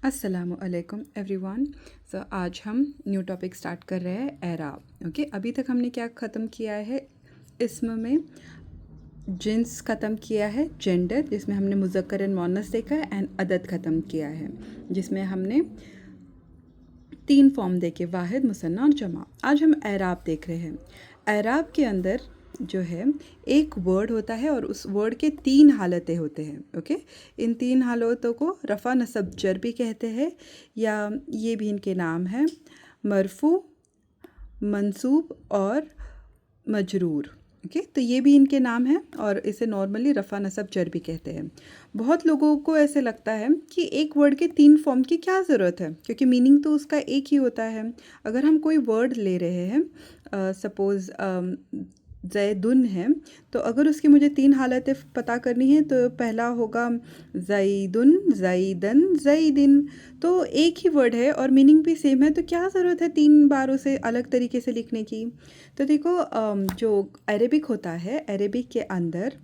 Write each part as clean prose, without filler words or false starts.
अस्सलामुअलैकुम एवरीवन। सो आज हम न्यू टॉपिक स्टार्ट कर रहे हैं एराब। ओके, अभी तक हमने क्या ख़त्म किया है? इसम में जिन्स ख़त्म किया है, जेंडर जिसमें हमने मुज़क्कर एंड मुअन्नस देखा है, एंड अदद ख़त्म किया है जिसमें हमने 3 फॉर्म देखे, वाहिद, मुसन्ना और जमा। आज हम एराब देख रहे हैं। एराब के अंदर जो है एक वर्ड होता है और उस वर्ड के 3 हालतें होते हैं। ओके, इन 3 हालतों को रफ़ा, नसब, जर भी कहते हैं, या ये भी इनके नाम हैं मरफू, मंसूब और मजरूर। ओके, तो ये भी इनके नाम हैं और इसे नॉर्मली रफ़ा, नसब, जर भी कहते हैं। बहुत लोगों को ऐसे लगता है कि एक वर्ड के 3 फॉर्म की क्या ज़रूरत है, क्योंकि मीनिंग तो उसका एक ही होता है। अगर हम कोई वर्ड ले रहे हैं, सपोज़ ज़ैदुन है, तो अगर उसकी मुझे 3 हालतें पता करनी है तो पहला होगा ज़ैदुन, ज़ैदन, ज़ैदिन। तो एक ही वर्ड है और मीनिंग भी सेम है, तो क्या ज़रूरत है 3 बार उसे अलग तरीके से लिखने की? तो देखो, जो अरेबिक होता है, अरेबिक के अंदर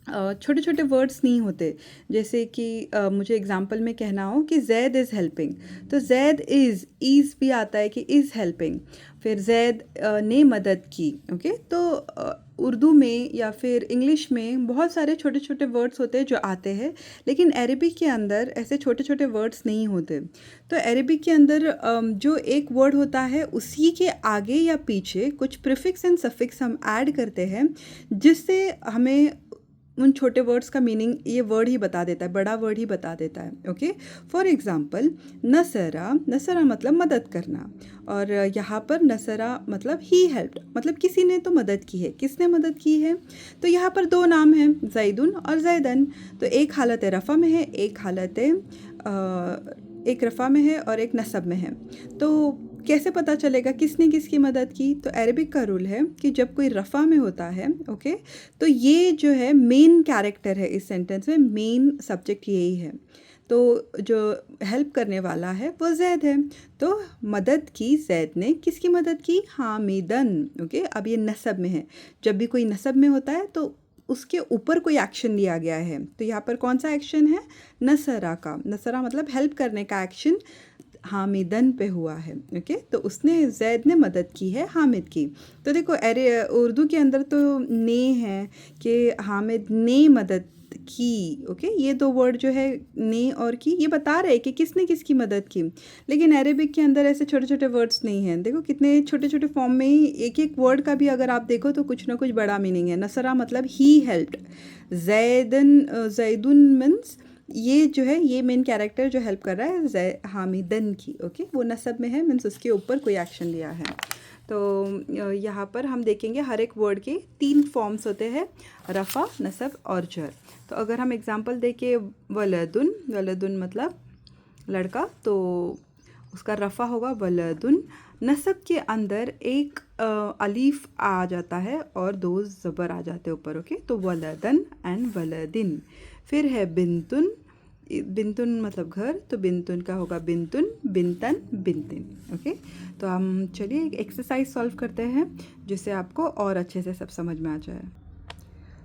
छोटे छोटे वर्ड्स नहीं होते। जैसे कि मुझे एग्जांपल में कहना हो कि जैद इज़ हेल्पिंग, तो जैद इज़ भी आता है कि इज़ हेल्पिंग। फिर जैद ने मदद की। ओके, तो उर्दू में या फिर इंग्लिश में बहुत सारे छोटे छोटे वर्ड्स होते हैं जो आते हैं, लेकिन अरेबिक के अंदर ऐसे छोटे छोटे वर्ड्स नहीं होते। तो अरेबिक के अंदर जो एक वर्ड होता है उसी के आगे या पीछे कुछ प्रीफिक्स एंड सफिक्स हम ऐड करते हैं, जिससे हमें उन छोटे वर्ड्स का मीनिंग ये वर्ड ही बता देता है, बड़ा वर्ड ही बता देता है। ओके, फॉर एग्ज़ाम्पल नसरा, नसरा मतलब मदद करना, और यहाँ पर नसरा मतलब ही हेल्प्ड, मतलब किसी ने तो मदद की है। किसने मदद की है? तो यहाँ पर 2 नाम हैं, ज़ैदुन और ज़ैदन। तो एक हालत रफ़ा में है, एक हालत एक रफ़ा में है और एक नसब में है। तो कैसे पता चलेगा किसने किसकी मदद की? तो अरेबिक का रूल है कि जब कोई रफ़ा में होता है, ओके, तो ये जो है मेन कैरेक्टर है इस सेंटेंस में, मेन सब्जेक्ट यही है। तो जो हेल्प करने वाला है वो जैद है। तो मदद की जैद ने, किसकी मदद की? हामिदन। ओके, अब ये नसब में है। जब भी कोई नसब में होता है तो उसके ऊपर कोई एक्शन लिया गया है, तो यहाँ पर कौन सा एक्शन है? नसरा का। नसरा मतलब हेल्प करने का एक्शन हामिदन पे हुआ है। ओके, तो उसने, जैद ने मदद की है हामिद की। तो देखो, अरे उर्दू के अंदर तो ने है कि हामिद ने मदद की। ओके, ये 2 वर्ड जो है ने और की, ये बता रहे हैं कि किसने किसकी मदद की। लेकिन अरेबिक के अंदर ऐसे छोटे छोटे वर्ड्स नहीं हैं। देखो कितने छोटे छोटे फॉर्म में ही एक एक वर्ड का भी अगर आप देखो तो कुछ ना कुछ बड़ा मीनिंग है। नसरा मतलब ही हेल्प्ड, ज़ैदुन मीन्स ये जो है ये मेन कैरेक्टर जो हेल्प कर रहा है हामिदन की। ओके, वो नसब में है, मीन्स उसके ऊपर कोई एक्शन लिया है। तो यहाँ पर हम देखेंगे हर एक वर्ड के 3 फॉर्म्स होते हैं, रफ़ा, नसब और जर। तो अगर हम एग्जांपल देखें, वलदुन, वलदुन मतलब लड़का, तो उसका रफ़ा होगा वलदुन। नसब के अंदर एक अलीफ आ जाता है और 2 ज़बर आ जाते हैं ऊपर। ओके, तो वलदन एंड वलदिन। फिर है बिंतुन, बिंतुन मतलब घर, तो बिंतुन का होगा बिंतुन, बिंतन, बिंतिन। ओके, तो हम चलिए एक एक्सरसाइज सॉल्व करते हैं जिससे आपको और अच्छे से सब समझ में आ जाए।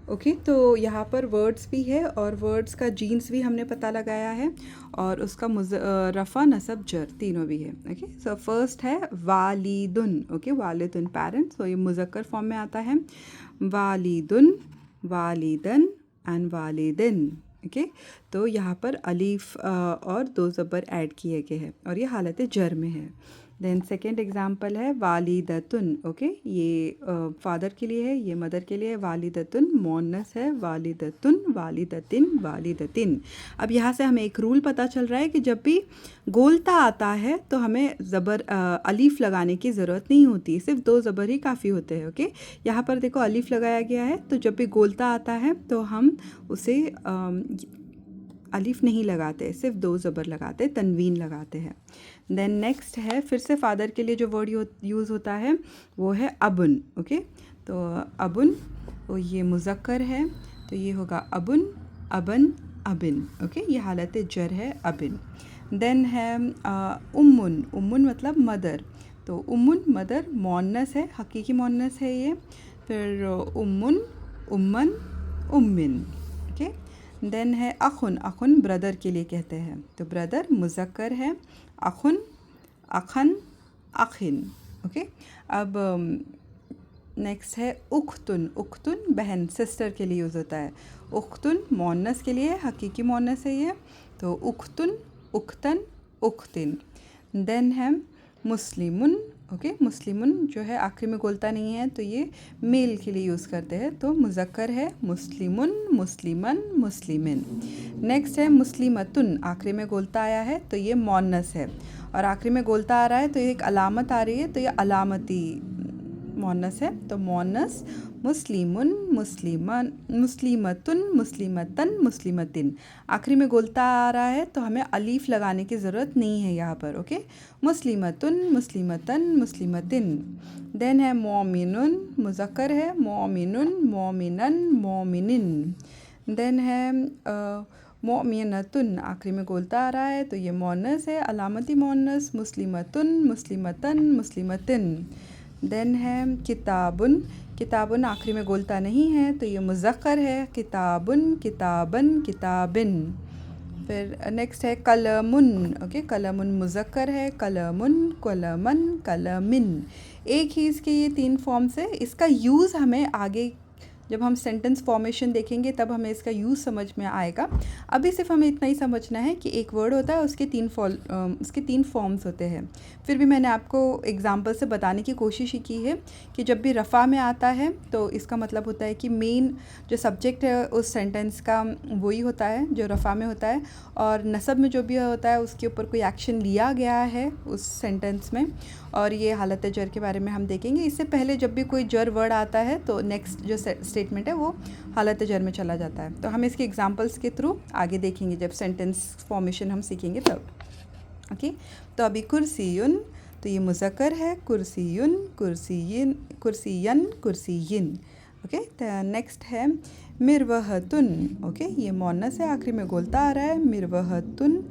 ओके, तो यहाँ पर वर्ड्स भी है और वर्ड्स का जीन्स भी हमने पता लगाया है, और उसका रफ़ा, नसब, जर तीनों भी है। ओके, सो फर्स्ट है वालिदुन। ओके, वालिदुन पेरेंट्स, तो ये मुज़क्कर फॉर्म में आता है। वालिदुन, वालिदन एंड वालिदिन। ओके, तो यहाँ पर अलीफ और 2 ज़बर ऐड किए गए हैं और ये हालत जर में है। देन सेकेंड एग्जाम्पल है वालिदतुन। ओके, ये फादर के लिए है, ये मदर के लिए है। वालिदतुन मोनस है, वालिदतुन, वालिदतिन, वालिदतिन। अब यहाँ से हमें एक रूल पता चल रहा है कि जब भी गोलता आता है तो हमें ज़बर अलीफ लगाने की ज़रूरत नहीं होती, सिर्फ 2 ज़बर ही काफ़ी होते हैं। ओके, यहाँ पर देखो अलीफ लगाया गया है, तो जब भी गोलता आता है तो हम उसे अलीफ नहीं लगाते, सिर्फ 2 ज़बर लगाते, तनवीन लगाते हैं। देन नेक्स्ट है, फिर से फादर के लिए जो वर्ड यूज़ होता है वो है अबुन। ओके, तो अबुन, तो ये मुज़क्कर है, तो ये होगा अबुन, अबन, अबिन। ओके, ये हालत जर है, अबिन। देन है उम्मुन, उम्मुन मतलब मदर, तो उम्मुन मदर, मोन्नस है, हकीकी मोन्नस है ये। फिर उम्मुन, उम्मन, उम्मिन। ओके, देन है अखुन, अखुन ब्रदर के लिए कहते हैं, तो ब्रदर मुज़क्कर है, अखुन, अखन, अखिन। ओके, अब नेक्स्ट है उख्तुन, उख्तुन बहन सिस्टर के लिए यूज़ होता है। उख्तुन मोनस के लिए, हकीकी मोनस है ये, तो उख्तुन, उख्तन, उख्तिन। देन है मुस्लिमुन। ओके, मुस्लिमुन जो है आखिरी में गोलता नहीं है, तो ये मेल के लिए यूज़ करते हैं, तो मुज़क्कर है मुस्लिमुन, मुस्लिमन, मुस्लिमिन। नेक्स्ट है मुस्लिमतुन, आखिरी में गोलता आया है तो ये मोनस है, और आखिरी में गोलता आ रहा है तो ये एक अलामत आ रही है, तो ये अलामती मोनस है, तो मोनस मुस्लिमुन, मुस्लिमन, मुस्लिमतुन, मुस्लिमतन, मुस्लिमतिन। आखिरी में गोलता आ रहा है तो हमें अलीफ लगाने की ज़रूरत नहीं है यहाँ पर। ओके, मुस्लिमतुन, मुस्लिमतन, मुस्लिमतिन। देन है मोमिनुन, मुज़क्कर है, मोमिनुन, मोमिनन, मोमिनिन। देन है मोमिनतुन, आखिरी में गोलता आ रहा है तो ये मोनस है, अलामती मोनस, मुस्लिमतुन, मुस्लिमतन, मुस्लिमतिन। देन है किताबुन, किताबुन आखिरी में गोलता नहीं है तो ये मुज़क्कर है, किताबुन, किताबन, किताबिन। फिर नेक्स्ट है कलमुन। ओके, कलमुन मुज़क्कर है, कलमुन, कलमन, कलमिन। एक ही इसके ये 3 फॉर्म्स है। इसका यूज़ हमें आगे जब हम सेंटेंस फॉर्मेशन देखेंगे तब हमें इसका यूज़ समझ में आएगा। अभी सिर्फ हमें इतना ही समझना है कि एक वर्ड होता है, उसके 3 फॉर्म्स होते हैं। फिर भी मैंने आपको एग्जांपल से बताने की कोशिश ही की है कि जब भी रफ़ा में आता है तो इसका मतलब होता है कि मेन जो सब्जेक्ट है उस सेंटेंस का वही होता है जो रफ़ा में होता है, और नसब में जो भी होता है उसके ऊपर कोई एक्शन लिया गया है उस सेंटेंस में। और ये हालत जर के बारे में हम देखेंगे। इससे पहले जब भी कोई जर वर्ड आता है तो नेक्स्ट जो स्टेटमेंट है वो हालत जर में चला जाता है। तो हम इसके एग्जांपल्स के थ्रू आगे देखेंगे जब सेंटेंस फॉर्मेशन हम सीखेंगे तब। ओके, तो अभी कुर्सियुन, तो ये मुज़क्कर है, कुर्सियुन, कुर्सियिन, कुर्सियन, कुर्सियिन। ओके, तो नेक्स्ट है मिरवहतुन। ओके, ये मोनस है, आखिरी में गोलता आ रहा है, मिरवहतुन,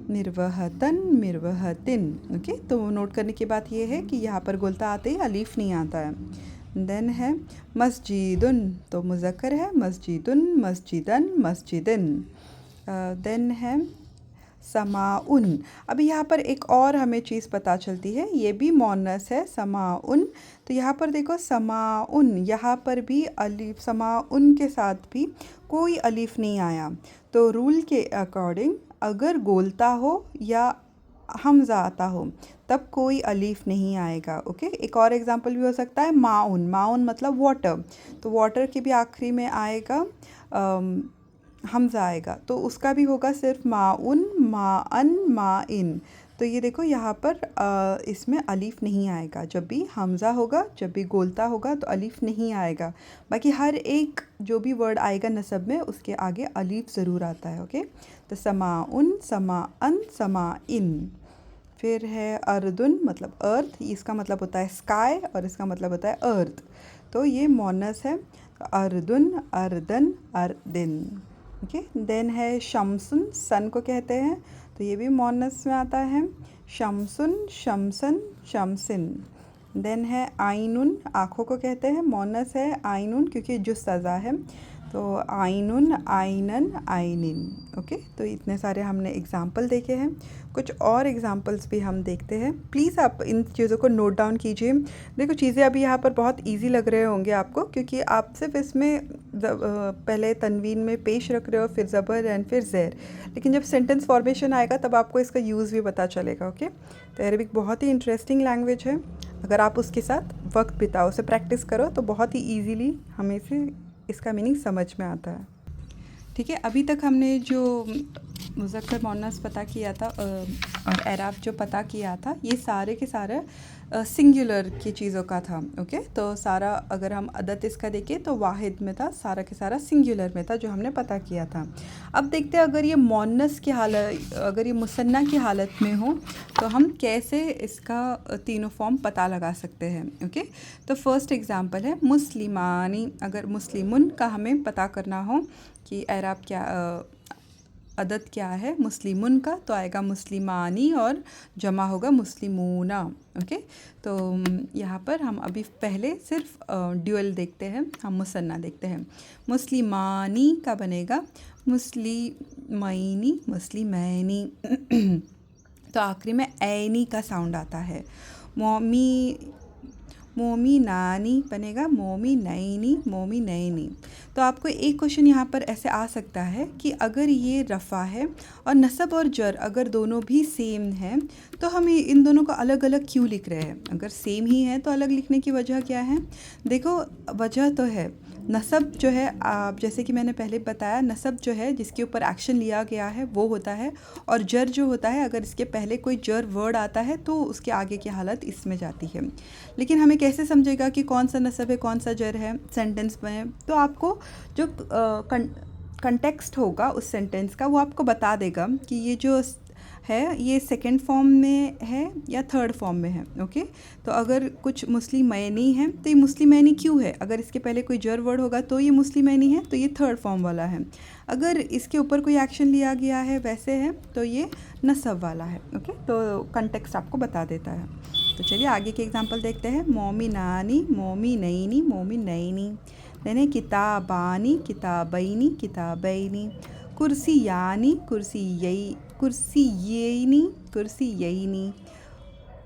मिरवहतन, मिरवहतिन। ओके, तो नोट करने की बात ये है कि यहाँ पर गोलता आते ही अलीफ नहीं आता है। देन है मस्जिदुन, तो मुज़क्कर है, मस्जिदुन, मस्जिदन, मस्जिदिन। देन है समाउन। अभी यहाँ पर एक और हमें चीज़ पता चलती है, ये भी मोनस है, समाउन। तो यहाँ पर देखो समाउन, यहाँ पर भी अलीफ, समाउन के साथ भी कोई अलीफ नहीं आया। तो रूल के अकॉर्डिंग अगर गोलता हो या हमज़ा आता हो तब कोई अलीफ नहीं आएगा। ओके, एक और एग्जांपल भी हो सकता है माउन, माउन मतलब वाटर, तो वाटर के भी आखिरी में आएगा हमज़ा आएगा, तो उसका भी होगा सिर्फ माउन, माअन, माइन। तो ये देखो यहाँ पर इसमें अलीफ नहीं आएगा। जब भी हमज़ा होगा, जब भी गोलता होगा तो अलीफ नहीं आएगा। बाकी हर एक जो भी वर्ड आएगा नसब में उसके आगे अलीफ ज़रूर आता है। ओके, तो समाउन, समाअन, समाइन। फिर है अर्दुन, मतलब अर्थ, इसका मतलब होता है स्काई और इसका मतलब होता है अर्थ, तो ये मोनस है, तो अर्दुन, अर्दन, अर्दिन। ओके, देन है शमसुन, सन को कहते हैं, तो ये भी मोनस में आता है, शमसुन, शमसन, शमसिन। देन है आइनुन, आँखों को कहते हैं, मोनस है आइनुन क्योंकि जो सज़ा है, तो आइनुन, आइनन, आइनिन। ओके, तो इतने सारे हमने एग्ज़ाम्पल देखे हैं। कुछ और एग्ज़ाम्पल्स भी हम देखते हैं। प्लीज़ आप इन चीज़ों को नोट डाउन कीजिए। देखो चीज़ें अभी यहाँ पर बहुत इजी लग रहे होंगे आपको, क्योंकि आप सिर्फ इसमें पहले तनवीन में पेश रख रहे हो, फिर ज़बर एंड फिर ज़ेर, लेकिन जब सेंटेंस फॉर्मेशन आएगा तब आपको इसका यूज़ भी पता चलेगा। ओके, तो अरबिक बहुत ही इंटरेस्टिंग लैंग्वेज है। अगर आप उसके साथ वक्त बिताओ, उसे प्रैक्टिस करो तो बहुत ही ईजीली हमें से इसका मीनिंग समझ में आता है। ठीक है, अभी तक हमने जो मुज़क्कर मोनस पता किया था और एराब जो पता किया था, ये सारे के सारे सिंगुलर की चीज़ों का था। ओके, तो सारा अगर हम अदद इसका देखें तो वाहिद में था, सारा के सारा सिंगुलर में था जो हमने पता किया था। अब देखते हैं अगर ये मोनस की हालत, अगर ये मुसन्ना की हालत में हो तो हम कैसे इसका तीनों फॉर्म पता लगा सकते हैं। ओके, तो फर्स्ट एग्जांपल है मुस्लिमानी। अगर मुस्लिमुन का हमें पता करना हो कि एराब क्या अदद क्या है मुस्लिमुन का, तो आएगा मुस्लिमानी और जमा होगा मुस्लिमूना। ओके, तो यहाँ पर हम अभी पहले सिर्फ ड्यूअल देखते हैं, हम मुसन्ना देखते हैं। मुस्लिमानी का बनेगा मुस्लिमैनी, मुस्लिमैनी। तो आखिरी में ऐनी का साउंड आता है। मोमी मोमिनानी बनेगा मोमिनैनी, मोमिनैनी। तो आपको एक क्वेश्चन यहाँ पर ऐसे आ सकता है कि अगर ये रफ़ा है और नसब और जर अगर दोनों भी सेम हैं तो हम इन दोनों को अलग अलग क्यों लिख रहे हैं? अगर सेम ही है तो अलग लिखने की वजह क्या है? देखो, वजह तो है नसब जो है, आप जैसे कि मैंने पहले बताया, नसब जो है जिसके ऊपर एक्शन लिया गया है वो होता है, और जर जो होता है अगर इसके पहले कोई जर वर्ड आता है तो उसके आगे की हालत इसमें जाती है। लेकिन हमें कैसे समझेगा कि कौन सा नसब है कौन सा जर है सेंटेंस में? तो आपको जो कंटेक्स्ट होगा उस सेंटेंस का वो आपको बता देगा कि ये जो है ये सेकंड फॉर्म में है या थर्ड फॉर्म में है। ओके, तो अगर कुछ मुस्लिमैनी है तो ये मुस्लिमैनी क्यों है? अगर इसके पहले कोई जर वर्ड होगा तो ये मुस्लिमैनी है, तो ये थर्ड फॉर्म वाला है। अगर इसके ऊपर कोई एक्शन लिया गया है वैसे है तो ये नसब वाला है। ओके, तो कंटेक्स्ट आपको बता देता है। तो चलिए आगे के एग्जांपल देखते हैं। मोमिनानी, मोमिनैनी, मोमिनैनी। Then किताबानी, किताबैनी, किताबैनी। कुर्सियानी, कुर्सियैनी, कुर्सियैनी।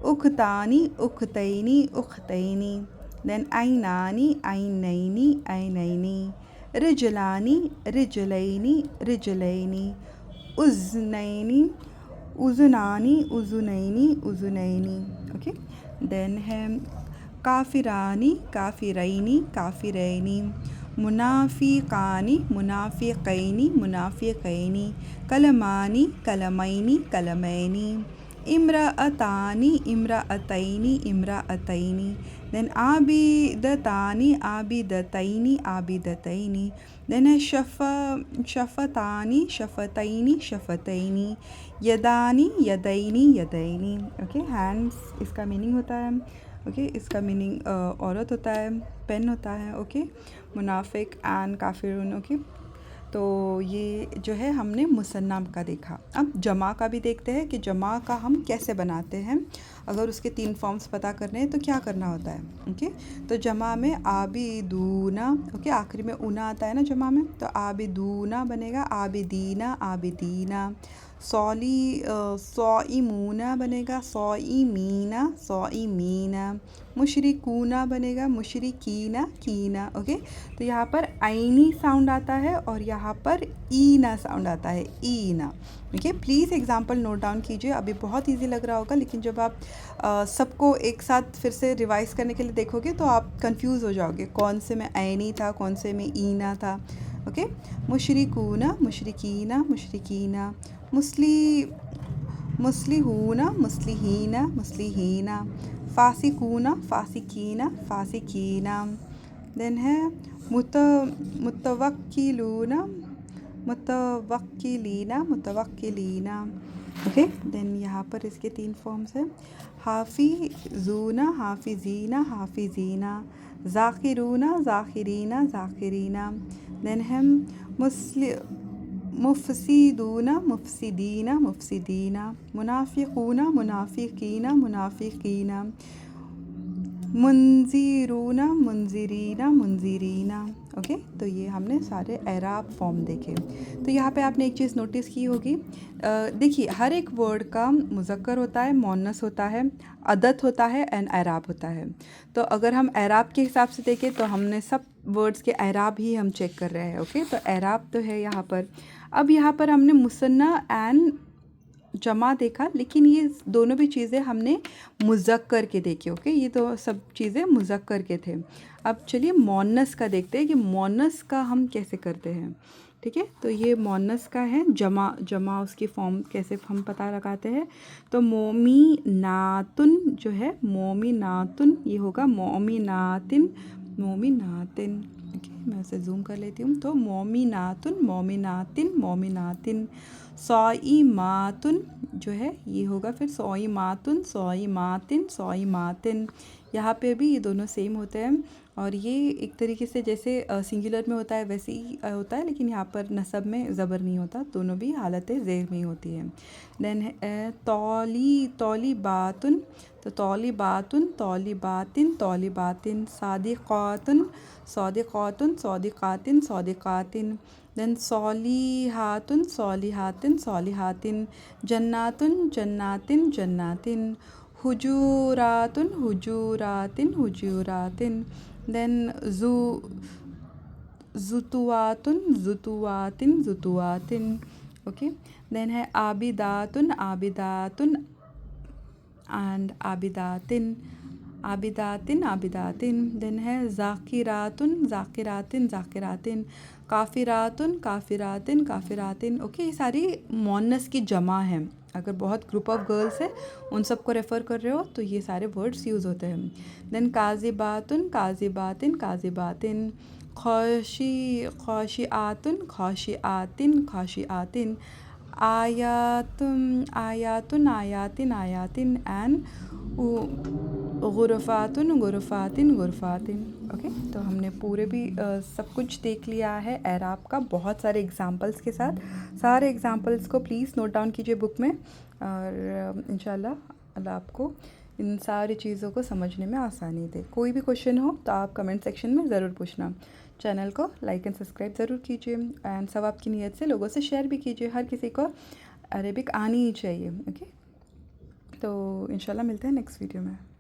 उख्तानी, उख्तैनी, उख्तैनी। Then Ainani, ऐनैनी, ऐनैनी। रिजलानी, रिजलैनी, रिजलैनी। उज़नैनी, उज़ुनानी, उज़ुनैनी, उज़ुनैनी। Okay, then है काफिरानी, काफिरैनी, काफिरैनी। मुनाफिकानी, मुनाफिकैनी, मुनाफिकैनी। कलमानी, कलमैनी, कलमैनी। इम्राअतानी, इम्राअतैनी, इम्राअतैनी। देन आबिदतानी, आबिदतैनी, आबिदतैनी। देन है शफ़तानी, शफ़तैनी, शफ़तैनी। यदानी, यदैनी, यदैनी। ओके, हैंड्स इसका मीनिंग होता है। ओके, इसका मीनिंग औरत होता है, पेन होता है। ओके, मुनाफिक एंड काफिरून। ओके, तो ये जो है हमने मुसन्ना का देखा। अब जमा का भी देखते हैं कि जमा का हम कैसे बनाते हैं। अगर उसके 3 फॉर्म्स पता करने हैं तो क्या करना होता है। ओके, तो जमा में आबिदूना, ओके आखिरी में ऊना आता है ना जमा में, तो आबिदूना बनेगा आबिदीना, आबिदीना। सौइमूना बनेगा सौइमीना, सौइमीना। मुशरिकूना बनेगा मुशरिकीना, कीना। ओके, तो यहाँ पर आइनी साउंड आता है और यहाँ पर ईना साउंड आता है, ईना। Okay, please example note down कीजिए। अभी बहुत इजी लग रहा होगा, लेकिन जब आप सबको एक साथ फिर से रिवाइज करने के लिए देखोगे तो आप कंफ्यूज हो जाओगे कौन से में ऐनी था कौन से में ईना था। ओके, मुशरिकूना, मुशरिकीना, मुशरिकीना। मुस्लिहूना, मुस्लिहीना, मुस्लिहीना। फ़ासिकूना, फ़ासिकीना, फ़ासिकीना। देन है मुतवक्किलूना, मुतवक्किलीना, मुतवक्किलीना। ओके, देन यहाँ पर इसके 3 फॉर्म्स हैं। हाफिजूना, हाफिजीना, हाफिजीना। ज़ाकिरूना, ज़ाकिरीना, ज़ाकिरीना। देन है मुफ़सिदूना, मुफ़सिदीना, मुफ़सिदीना। मुनाफ़िकूना, मुनाफ़िकीना, मुनाफ़िकीना। मुंज़िरूना, मुंज़िरीना, मुंज़िरीना। ओके, तो ये हमने सारे एराब फॉर्म देखे। तो यहाँ पे आपने एक चीज़ नोटिस की होगी, देखिए हर एक वर्ड का मुज़क्कर होता है, मुअन्नस होता है, अदद होता है एंड एराब होता है। तो अगर हम एराब के हिसाब से देखें तो हमने सब वर्ड्स के एराब ही हम चेक कर रहे हैं। ओके, तो एराब तो है यहाँ पर। अब यहाँ पर हमने मुसन्ना एंड जमा देखा, लेकिन ये दोनों भी चीज़ें हमने मुज़क्कर के देखी। ओके, ये तो सब चीज़ें मुज़क्कर के थे। अब चलिए मुअन्नस का देखते हैं कि मुअन्नस का हम कैसे करते हैं। ठीक है, तो ये मुअन्नस का है। जमा उसकी फॉर्म कैसे हम पता लगाते हैं। तो मोमिनातुन जो है, मोमिनातुन ये होगा मोमिनातिन, मोमिनातिन। ओके, मैं उसे जूम कर लेती हूँ। तो मोमिनातुन, मोमिनातिन, मोमिनातिन। सौइमातुन जो है ये होगा फिर सौइमातुन, सौइमातिन, सौइमातिन। यहाँ पे भी ये दोनों सेम होते हैं और ये एक तरीके से जैसे सिंगुलर में होता है वैसे ही होता है, लेकिन यहाँ पर नसब में ज़बर नहीं होता, दोनों भी हालतें ज़ेर में ही होती है। देन है तौली तौली बातुन, तो तौली बातुन तौली बातिन तौली बातिन, सादिक़ातुन सादिक़ातुन सादिक़ातिन सादिक़ातिन, देन सौलिहातुन सौलिहातिन सौलिहातिन, जन्नातुन जन्नातिन जन्नातिन, हुजूरातुन हुजूरातिन हुजूरातिन, देन जुतुआतुन जुतुआतिन जुतुआतिन। ओके, देन है आबिदातुन आबिदातुन एंड आबिदातिन आबिदातिन आबिदातिन, देन है ज़ाकिरातुन ज़ाकिरातिन ज़ाकिरातिन, काफ़िरातुन काफ़िरातिन काफ़िरातिन। ओके, ये सारी मोनस की जमा है। अगर बहुत ग्रुप ऑफ गर्ल्स है उन सब को रेफ़र कर रहे हो तो ये सारे वर्ड्स यूज़ होते हैं। देन काज़िबातुन काज़िबातिन काज़िबातिन, खौशी खौशिआतुन खौशिआतिन खौशिआतिन, आयातुन आयातुन आयातिन आयातिन एंड गुरफ़ातुन गुरफ़ातिन गुरफ़ातिन। ओके, तो हमने पूरे भी सब कुछ देख लिया है एराब का, बहुत सारे एग्जांपल्स के साथ। सारे एग्जांपल्स को प्लीज़ नोट डाउन कीजिए बुक में, और इंशाल्लाह अल्लाह आपको इन सारी चीज़ों को समझने में आसानी दे। कोई भी क्वेश्चन हो तो आप कमेंट सेक्शन में ज़रूर पूछना। चैनल को लाइक एंड सब्सक्राइब ज़रूर कीजिए, एंड सब आपकी नीयत से लोगों से शेयर भी कीजिए। हर किसी को अरेबिक आनी ही चाहिए। ओके, तो इंशाल्लाह मिलते हैं नेक्स्ट वीडियो में।